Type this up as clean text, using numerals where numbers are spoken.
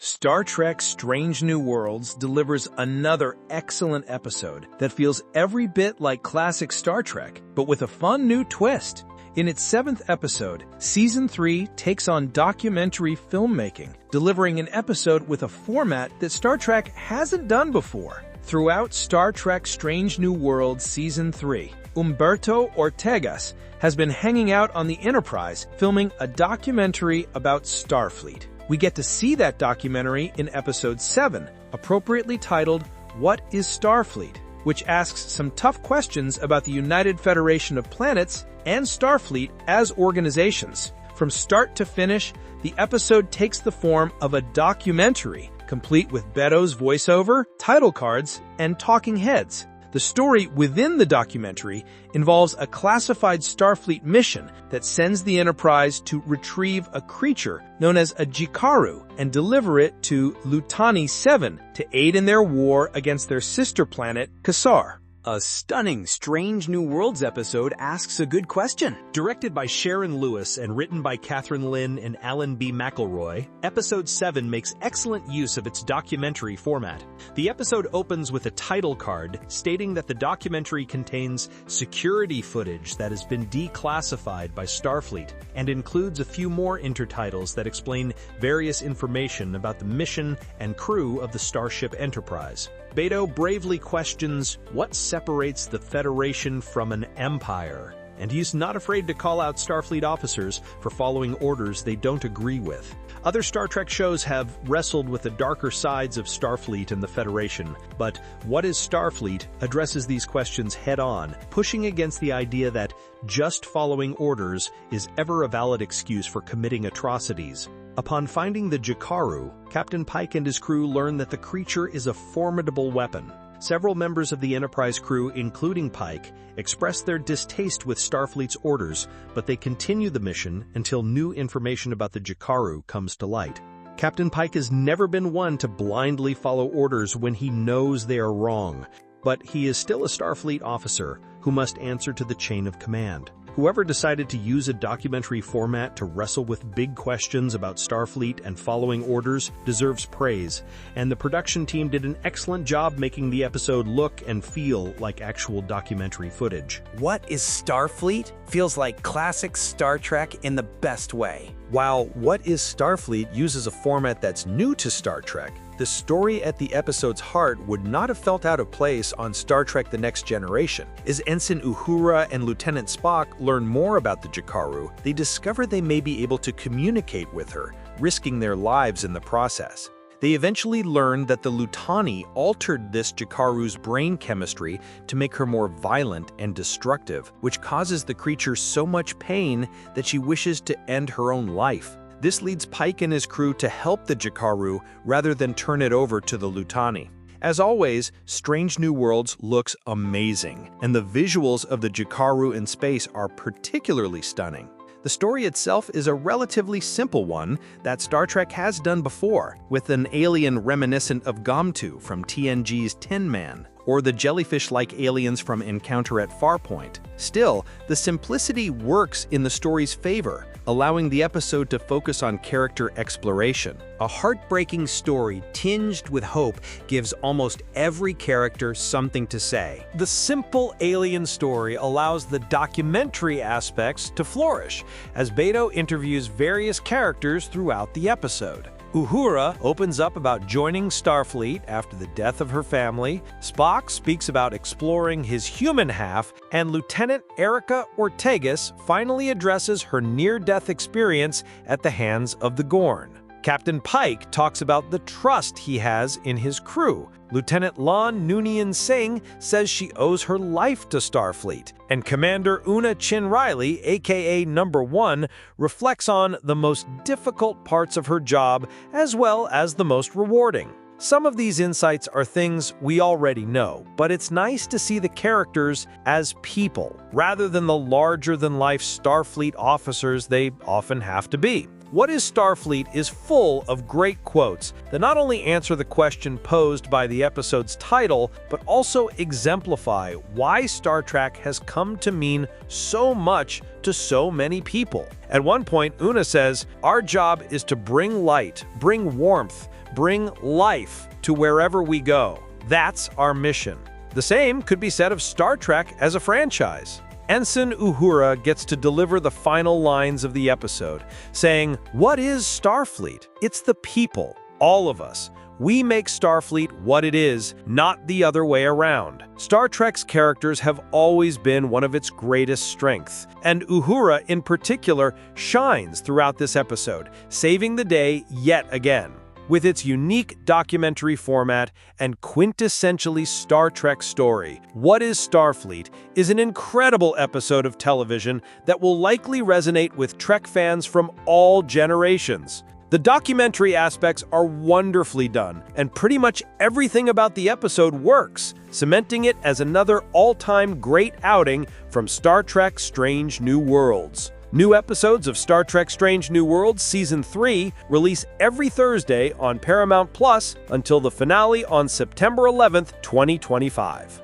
Star Trek Strange New Worlds delivers another excellent episode that feels every bit like classic Star Trek, but with a fun new twist. In its 7th episode, Season 3 takes on documentary filmmaking, delivering an episode with a format that Star Trek hasn't done before. Throughout Star Trek Strange New Worlds Season 3, Beto Ortegas has been hanging out on the Enterprise filming a documentary about Starfleet. We get to see that documentary in Episode 7, appropriately titled, What is Starfleet?, which asks some tough questions about the United Federation of Planets and Starfleet as organizations. From start to finish, the episode takes the form of a documentary, complete with Beto's voiceover, title cards, and talking heads. The story within the documentary involves a classified Starfleet mission that sends the Enterprise to retrieve a creature known as a Jikaru and deliver it to S3E7 to aid in their war against their sister planet, Kasar. A stunning Strange New Worlds episode asks a good question. Directed by Sharon Lewis and written by Catherine Lynn and Alan B. McElroy, Episode 7 makes excellent use of its documentary format. The episode opens with a title card stating that the documentary contains security footage that has been declassified by Starfleet and includes a few more intertitles that explain various information about the mission and crew of the Starship Enterprise. Beto bravely questions what separates the Federation from an empire, and he's not afraid to call out Starfleet officers for following orders they don't agree with. Other Star Trek shows have wrestled with the darker sides of Starfleet and the Federation, but What is Starfleet addresses these questions head-on, pushing against the idea that just following orders is ever a valid excuse for committing atrocities. Upon finding the Jikaru, Captain Pike and his crew learn that the creature is a formidable weapon. Several members of the Enterprise crew, including Pike, express their distaste with Starfleet's orders, but they continue the mission until new information about the Jikaru comes to light. Captain Pike has never been one to blindly follow orders when he knows they are wrong, but he is still a Starfleet officer who must answer to the chain of command. Whoever decided to use a documentary format to wrestle with big questions about Starfleet and following orders deserves praise, and the production team did an excellent job making the episode look and feel like actual documentary footage. What is Starfleet? Feels like classic Star Trek in the best way. While What is Starfleet uses a format that's new to Star Trek, the story at the episode's heart would not have felt out of place on Star Trek The Next Generation. As Ensign Uhura and Lieutenant Spock learn more about the Jikaru, they discover they may be able to communicate with her, risking their lives in the process. They eventually learn that the Lutani altered this Jikaru's brain chemistry to make her more violent and destructive, which causes the creature so much pain that she wishes to end her own life. This leads Pike and his crew to help the Jikaru rather than turn it over to the Lutani. As always, Strange New Worlds looks amazing, and the visuals of the Jikaru in space are particularly stunning. The story itself is a relatively simple one that Star Trek has done before, with an alien reminiscent of Gamtu from TNG's Tin Man, or the jellyfish-like aliens from Encounter at Farpoint. Still, the simplicity works in the story's favor, allowing the episode to focus on character exploration. A heartbreaking story tinged with hope gives almost every character something to say. The simple alien story allows the documentary aspects to flourish, as Beto interviews various characters throughout the episode. Uhura opens up about joining Starfleet after the death of her family, Spock speaks about exploring his human half, and Lieutenant Erica Ortegas finally addresses her near-death experience at the hands of the Gorn. Captain Pike talks about the trust he has in his crew. Lieutenant Lon Noonien Singh says she owes her life to Starfleet. And Commander Una Chin Riley, aka Number 1, reflects on the most difficult parts of her job as well as the most rewarding. Some of these insights are things we already know, but it's nice to see the characters as people, rather than the larger-than-life Starfleet officers they often have to be. What is Starfleet is full of great quotes that not only answer the question posed by the episode's title, but also exemplify why Star Trek has come to mean so much to so many people. At one point, Una says, "Our job is to bring light, bring warmth, bring life to wherever we go. That's our mission. The same could be said of Star Trek as a franchise. Ensign Uhura gets to deliver the final lines of the episode, saying, "What is Starfleet? It's the people, all of us. We make Starfleet what it is, not the other way around." Star Trek's characters have always been one of its greatest strengths, and Uhura in particular shines throughout this episode, saving the day yet again. With its unique documentary format and quintessentially Star Trek story, What is Starfleet is an incredible episode of television that will likely resonate with Trek fans from all generations. The documentary aspects are wonderfully done, and pretty much everything about the episode works, cementing it as another all-time great outing from Star Trek Strange New Worlds. New episodes of Star Trek Strange New Worlds Season 3 release every Thursday on Paramount Plus until the finale on September 11th, 2025.